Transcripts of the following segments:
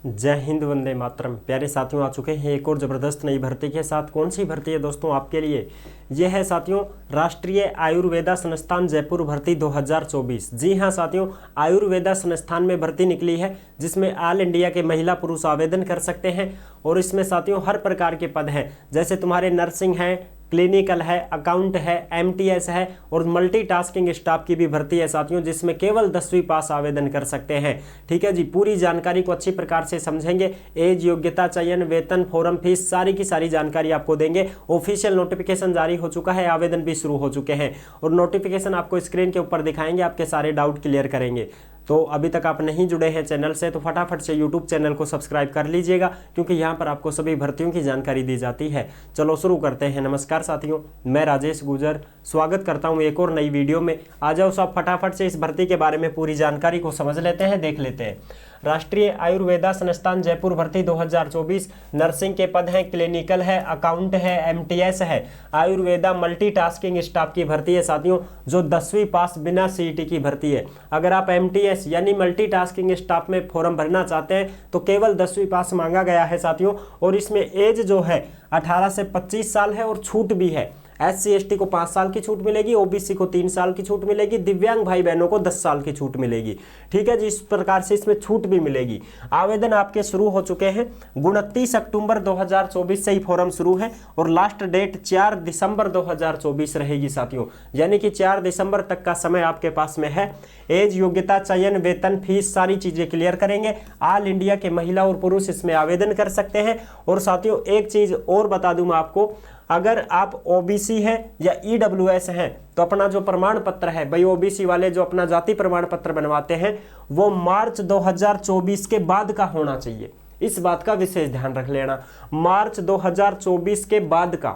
जय हिंद, वंदे मातरम। प्यारे साथियों, आ चुके हैं एक और ज़बरदस्त नई भर्ती के साथ। कौन सी भर्ती है दोस्तों आपके लिए? यह है साथियों राष्ट्रीय आयुर्वेदा संस्थान जयपुर भर्ती 2024। जी हाँ साथियों, आयुर्वेदा संस्थान में भर्ती निकली है जिसमें ऑल इंडिया के महिला पुरुष आवेदन कर सकते हैं। और इसमें साथियों हर प्रकार के पद हैं, जैसे तुम्हारे नर्सिंग है, क्लिनिकल है, अकाउंट है, एमटीएस है और मल्टीटास्किंग स्टाफ की भी भर्ती है साथियों, जिसमें केवल 10वीं पास आवेदन कर सकते हैं। ठीक है जी, पूरी जानकारी को अच्छी प्रकार से समझेंगे। एज, योग्यता, चयन, वेतन, फॉर्म फीस, सारी की सारी जानकारी आपको देंगे। ऑफिशियल नोटिफिकेशन जारी हो चुका है, आवेदन भी शुरू हो चुके हैं और नोटिफिकेशन आपको स्क्रीन के ऊपर दिखाएंगे, आपके सारे डाउट क्लियर करेंगे। तो अभी तक आप नहीं जुड़े हैं चैनल से तो फटाफट से यूट्यूब चैनल को सब्सक्राइब कर लीजिएगा, क्योंकि यहाँ पर आपको सभी भर्तियों की जानकारी दी जाती है। चलो शुरू करते हैं। नमस्कार साथियों, मैं राजेश गुजर स्वागत करता हूँ एक और नई वीडियो में। आ जाओ सब फटाफट से इस भर्ती के बारे में पूरी जानकारी को समझ लेते हैं, देख लेते हैं। राष्ट्रीय आयुर्वेदा संस्थान जयपुर भर्ती 2024। नर्सिंग के पद हैं, क्लिनिकल है, अकाउंट है, एमटीएस है। आयुर्वेदा मल्टीटास्किंग स्टाफ की भर्ती है साथियों, जो 10वीं पास बिना सीईटी की भर्ती है। अगर आप एमटीएस यानी मल्टीटास्किंग स्टाफ में फॉर्म भरना चाहते हैं तो केवल 10वीं पास मांगा गया है साथियों। और इसमें एज जो है 18 से 25 साल है और छूट भी है। SC ST को 5 साल की छूट मिलेगी, OBC को 3 साल की छूट मिलेगी, दिव्यांग भाई बहनों को 10 साल की छूट मिलेगी। ठीक है जी, इस प्रकार से इसमें छूट भी मिलेगी। आवेदन आपके शुरू हो चुके हैं। 29 अक्टूबर 2024 से ही फॉर्म शुरू है और लास्ट डेट 4 दिसंबर 2024 रहेगी साथियों, यानी कि 4 दिसंबर तक का समय आपके पास में है। एज, योग्यता, चयन, वेतन, फीस, सारी चीजें क्लियर करेंगे। ऑल इंडिया के महिला और पुरुष इसमें आवेदन कर सकते हैं। और साथियों एक चीज और बता दूं मैं आपको, अगर आप OBC है या EWS हैं तो अपना जो प्रमाण पत्र है भाई, OBC वाले जो अपना जाति प्रमाण पत्र बनवाते हैं वो मार्च 2024 के बाद का होना चाहिए। इस बात का विशेष ध्यान रख लेना, मार्च 2024 के बाद का,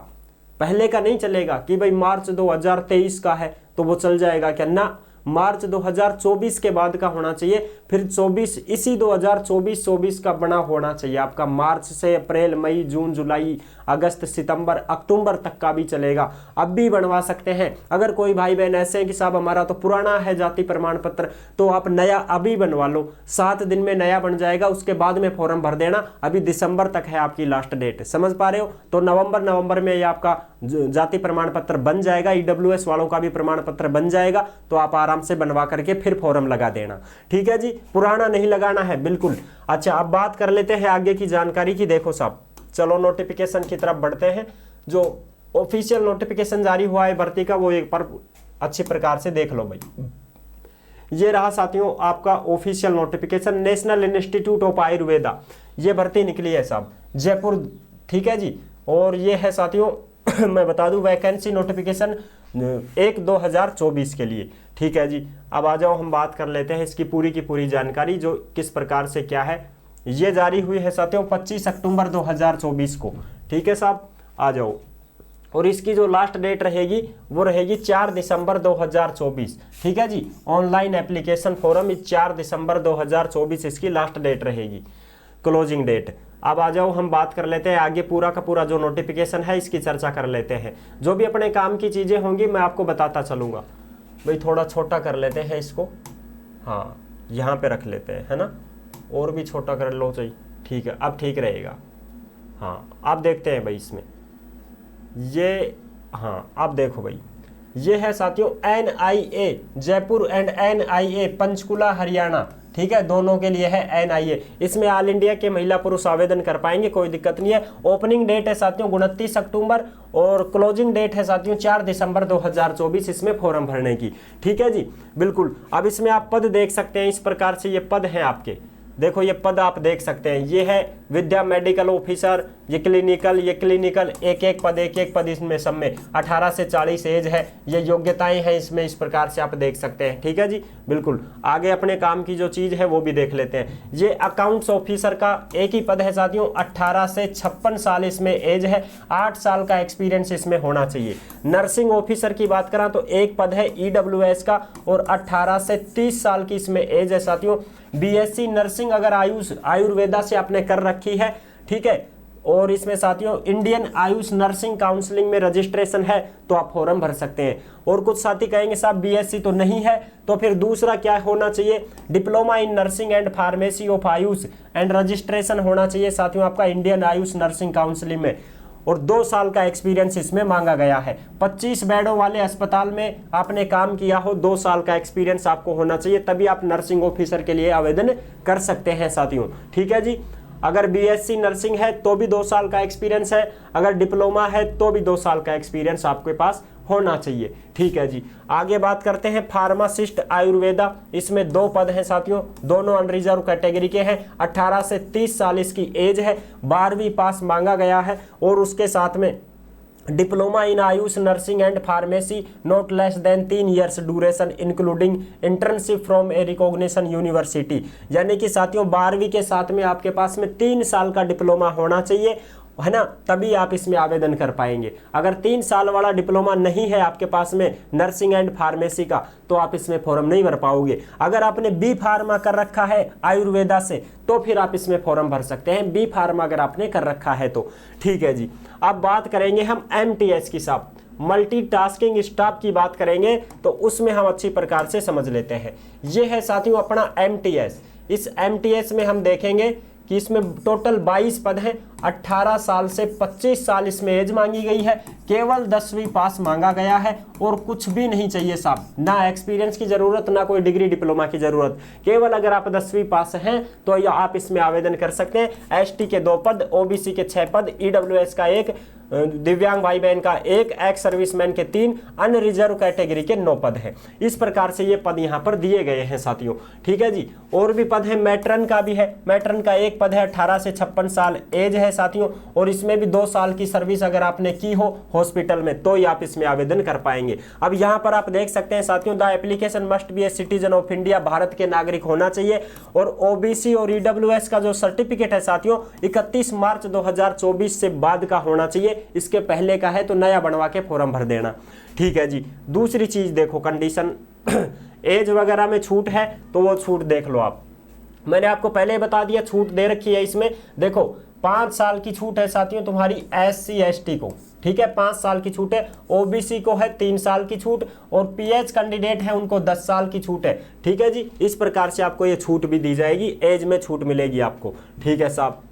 पहले का नहीं चलेगा कि भाई मार्च 2023 का है तो वो चल जाएगा क्या, ना, मार्च 2024 के बाद का होना चाहिए। फिर 24 इसी 2024 का बना होना चाहिए आपका। मार्च से अप्रैल, मई, जून, जुलाई, अगस्त, सितंबर, अक्टूबर तक का भी चलेगा, अब भी बनवा सकते हैं। अगर कोई भाई बहन ऐसे हैं कि साहब हमारा तो पुराना है जाति प्रमाण पत्र, तो आप नया अभी बनवा लो, 7 दिन में नया बन जाएगा, उसके बाद में फॉर्म भर देना। अभी दिसंबर तक है आपकी लास्ट डेट, समझ पा रहे हो? तो नवंबर में ये आपका जाति प्रमाण पत्र बन जाएगा, EWS वालों का भी प्रमाण पत्र बन जाएगा, तो आप आराम से बनवा करके फिर फॉर्म लगा देना। ठीक है जी, पुराना नहीं लगाना है बिल्कुल। अच्छा, अब बात कर लेते हैं आगे की जानकारी की। देखो साहब, चलो नोटिफिकेशन की तरफ बढ़ते हैं। जो ऑफिशियल नोटिफिकेशन जारी हुआ है भर्ती का, वो एक पर अच्छी प्रकार से देख लो भाई। ये रहा साथियों आपका official notification, national institute of Ayurveda, ये भर्ती निकली है साहब जयपुर। ठीक है जी, और ये है साथियों मैं बता दूं वैकेंसी नोटिफिकेशन 1/2024 के लिए। ठीक है जी, अब आ जाओ हम बात कर लेते हैं इसकी पूरी की पूरी जानकारी, जो किस प्रकार से क्या है। ये जारी हुई है साथियों 25 अक्टूबर 2024 को। ठीक है साहब, आ जाओ। और इसकी जो लास्ट डेट रहेगी वो रहेगी 4 दिसंबर 2024। ठीक है जी, ऑनलाइन एप्लीकेशन फॉर्म 4 दिसंबर 2024 इसकी लास्ट डेट रहेगी, क्लोजिंग डेट। अब आ जाओ हम बात कर लेते हैं आगे, पूरा का पूरा जो नोटिफिकेशन है इसकी चर्चा कर लेते हैं। जो भी अपने काम की चीजें होंगी मैं आपको बताता चलूंगा। भाई थोड़ा छोटा कर लेते हैं इसको, हाँ यहाँ पे रख लेते हैं, है ना, और भी छोटा कर लो चाहिए। ठीक है, अब ठीक रहेगा। हाँ अब देखते हैं भाई इसमें ये, हाँ अब देखो भाई, ये है साथियों NIA Jaipur and NIA Panchkula Haryana. ठीक है, दोनों के लिए है NIA। इसमें ऑल इंडिया के महिला पुरुष आवेदन कर पाएंगे, कोई दिक्कत नहीं है। ओपनिंग डेट है साथियों 29 अक्टूबर और क्लोजिंग डेट है साथियों 4 दिसंबर 2024 इसमें फॉर्म भरने की। ठीक है जी, बिल्कुल। अब इसमें आप पद देख सकते हैं, इस प्रकार से ये पद हैं आपके। देखो ये पद आप देख सकते हैं, ये है विद्या मेडिकल ऑफिसर, ये क्लिनिकल, एक एक पद इसमें सब में 18 से 40 एज है। ये योग्यताएं हैं इसमें, इस प्रकार से आप देख सकते हैं। ठीक है जी, बिल्कुल। आगे अपने काम की जो चीज है वो भी देख लेते हैं। ये अकाउंट्स ऑफिसर का एक ही पद है साथियों, 18 से 56 साल इसमें एज है, 8 साल का एक्सपीरियंस इसमें होना चाहिए। नर्सिंग ऑफिसर की बात करें तो एक पद है EWS का और 18 से 30 साल की इसमें एज है साथियों। BSc नर्सिंग अगर आयुर्वेदा से आपने कर रखी है, ठीक है, और इसमें साथियों इंडियन आयुष नर्सिंग काउंसलिंग में रजिस्ट्रेशन है तो आप फॉर्म भर सकते हैं। और कुछ साथी कहेंगे साहब बीएससी तो नहीं है, तो फिर दूसरा क्या होना चाहिए, diploma in nursing and pharmacy of Ayush and registration होना चाहिए साथियों आपका इंडियन आयुष नर्सिंग काउंसलिंग में, और 2 साल का एक्सपीरियंस इसमें मांगा गया है। 25 बेडों वाले अस्पताल में आपने काम किया हो, 2 साल का एक्सपीरियंस आपको होना चाहिए, तभी आप नर्सिंग ऑफिसर के लिए आवेदन कर सकते हैं साथियों। ठीक है जी। अगर बीएससी नर्सिंग है तो भी 2 साल का एक्सपीरियंस है, अगर डिप्लोमा है तो भी 2 साल का एक्सपीरियंस आपके पास होना चाहिए। ठीक है जी। आगे बात करते हैं फार्मासिस्ट आयुर्वेदा, इसमें 2 पद हैं साथियों, दोनों अनरिजर्व कैटेगरी के हैं। 18 से 30 साल इसकी एज है, 12वीं पास मांगा गया है, और उसके साथ में diploma in Ayush nursing and pharmacy not less than 3 years duration including internship from A recognition university, यानी कि साथियों 12वीं के साथ में आपके पास में 3 साल का डिप्लोमा होना चाहिए, है ना, तभी आप इसमें आवेदन कर पाएंगे। अगर 3 साल वाला डिप्लोमा नहीं है आपके पास में नर्सिंग एंड फार्मेसी का, तो आप इसमें फॉर्म नहीं भर पाओगे। अगर आपने बी फार्मा कर रखा है आयुर्वेदा से, तो फिर आप इसमें फॉर्म भर सकते हैं, बी फार्मा अगर आपने कर रखा है तो। ठीक है जी। अब बात करेंगे हम एमटीएस की, साहब मल्टीटास्किंग स्टाफ की बात करेंगे, तो उसमें हम अच्छी प्रकार से समझ लेते हैं। यह है साथियों अपना एमटीएस। इस एमटीएस में हम देखेंगे कि इसमें टोटल 22 पद हैं, 18 साल से 25 साल इसमें एज मांगी गई है, केवल 10वीं पास मांगा गया है, और कुछ भी नहीं चाहिए साहब, ना एक्सपीरियंस की जरूरत, ना कोई डिग्री डिप्लोमा की जरूरत, केवल अगर आप 10वीं पास हैं तो या आप इसमें आवेदन कर सकते हैं। एसटी के 2 पद, ओबीसी के 6 पद, ईडब्ल्यूएस का 1, दिव्यांग भाई बहन का 1, एक्स सर्विसमैन के 3, अन्य रिजर्व कैटेगरी के 9 पद हैं। इस प्रकार से ये पद यहाँ पर दिए गए हैं साथियों। ठीक है जी। और भी पद है, मैट्रन का भी है, मैट्रन का 1 पद है, 18 से 56 साल एज है साथियों, और इसमें भी 2 साल की सर्विस अगर आपने की हो हॉस्पिटल में तो ही आप इसमें आवेदन कर पाएंगे। अब यहाँ पर आप देख सकते हैं साथियों, the application must be a citizen of India, Bharat के नागरिक होना चाहिए, और ओबीसी और ईडब्ल्यूएस का जो सर्टिफिकेट है साथियों 31 मार्च 2024 से बाद का होना चाहिए, इसके पहले का है तो नया बनवा के फॉर्म भर देना। ठीक है जी। दूसरी चीज देखो, कंडीशन एज वगैरह में छूट है तो वो छूट देख लो आप, मैंने आपको पहले ही बता दिया छूट दे रखी है इसमें। देखो 5 साल की छूट है साथियों तुम्हारी SC ST को, ठीक है 5 साल की छूट है, ओबीसी को है 3 साल की छूट, और पीएच कैंडिडेट है उनको 10 साल की छूट है। ठीक है जी। इस प्रकार से आपको ये छूट भी दी जाएगी, एज में छूट मिलेगी आपको। ठीक है साहब।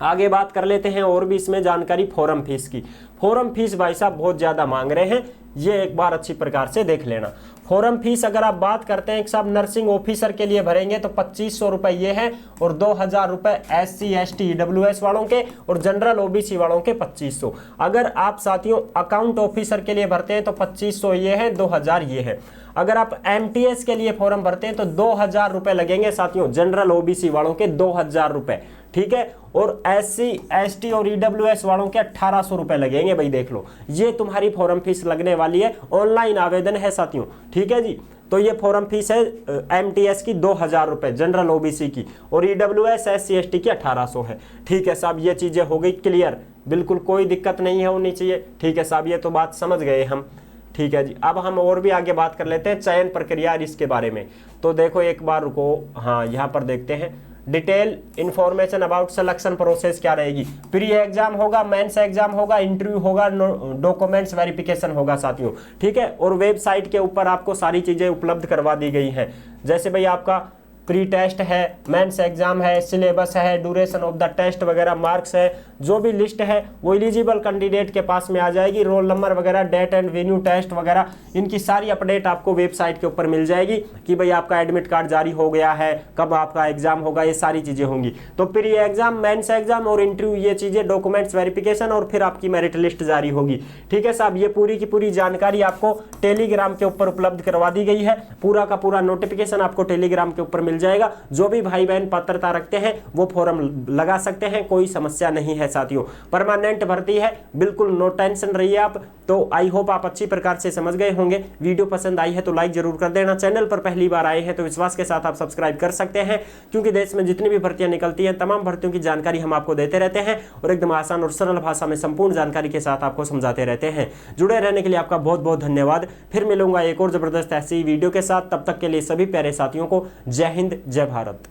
आगे बात कर लेते हैं और भी इसमें जानकारी फॉर्म फीस की। फॉर्म फीस भाई साहब बहुत ज्यादा मांग रहे हैं, ये एक बार अच्छी प्रकार से देख लेना। फॉर्म फीस अगर आप बात करते हैं साहब नर्सिंग ऑफिसर के लिए भरेंगे तो 2500 रुपए ये है, और 2000 रुपए SC ST EWS वालों के, और जनरल OBC वालों के 2500। अगर आप साथियों अकाउंट ऑफिसर के लिए भरते हैं तो 2500 ये है, 2000 ये है। अगर आप MTS के लिए फॉर्म भरते हैं तो 2000 रुपए लगेंगे साथियों, जनरल OBC वालों के 2000 रुपए। ठीक है। और SC ST और EWS वालों के 1800 रुपए लगेंगे भाई, देख लो ये तुम्हारी फॉर्म फीस लगने वाली है। ऑनलाइन आवेदन है साथियों। ठीक है जी। तो ये फॉर्म फीस है MTS की 2000 रुपए, जनरल OBC की, और EWS SC ST की 1800 है। ठीक है साहब, ये चीजें हो गई क्लियर, बिल्कुल कोई दिक्कत नहीं है होनी चाहिए। ठीक है साहब, ये तो बात समझ गए हम। ठीक है जी। अब हम और भी आगे बात कर लेते हैं चयन प्रक्रिया और इसके बारे में। तो देखो एक बार रुको, हाँ यहाँ पर देखते हैं detail information about selection process क्या रहेगी। प्री एग्जाम होगा, मेंस एग्जाम होगा, इंटरव्यू होगा, डॉक्यूमेंट्स वेरिफिकेशन होगा साथियों। ठीक है। और वेबसाइट के ऊपर आपको सारी चीजें उपलब्ध करवा दी गई हैं, जैसे भाई आपका प्री टेस्ट है, मेंस एग्जाम है, सिलेबस है, ड्यूरेशन ऑफ द टेस्ट वगैरह, मार्क्स है, जो भी लिस्ट है वो एलिजिबल कैंडिडेट के पास में आ जाएगी। रोल नंबर वगैरह, डेट एंड वेन्यू टेस्ट वगैरह, इनकी सारी अपडेट आपको वेबसाइट के ऊपर मिल जाएगी कि भाई आपका एडमिट कार्ड जारी हो गया है, कब आपका एग्जाम होगा, ये सारी चीजें होंगी। तो प्री एग्जाम, मेंस एग्जाम और इंटरव्यू, ये चीजें, डॉक्यूमेंट्स वेरिफिकेशन, और फिर आपकी मेरिट लिस्ट जारी होगी। ठीक है साहब, ये पूरी की पूरी जानकारी आपको टेलीग्राम के ऊपर उपलब्ध करवा दी गई है। पूरा का पूरा नोटिफिकेशन आपको टेलीग्राम के ऊपर मिल जाएगा। जो भी भाई बहन पात्रता रखते हैं वो फॉर्म लगा सकते हैं, कोई समस्या नहीं है साथियों। परमानेंट भर्ती है, बिल्कुल नो टेंशन रहिए आप। तो आई होप आप अच्छी प्रकार से समझ गए होंगे। वीडियो पसंद आई है तो लाइक जरूर कर देना। चैनल पर पहली बार आए हैं तो विश्वास के साथ आप सब्सक्राइब कर सकते हैं, क्योंकि देश में जितनी भी भर्तियां निकलती हैं तमाम भर्तियों की जानकारी हम आपको देते रहते हैं, और एकदम आसान और सरल भाषा में संपूर्ण जानकारी के साथ आपको समझाते रहते हैं। जुड़े रहने के लिए आपका बहुत बहुत धन्यवाद। फिर मिलूंगा एक और जबरदस्त ऐसी वीडियो के साथ, तब तक के लिए सभी प्यारे साथियों को जय हिंद, जय भारत।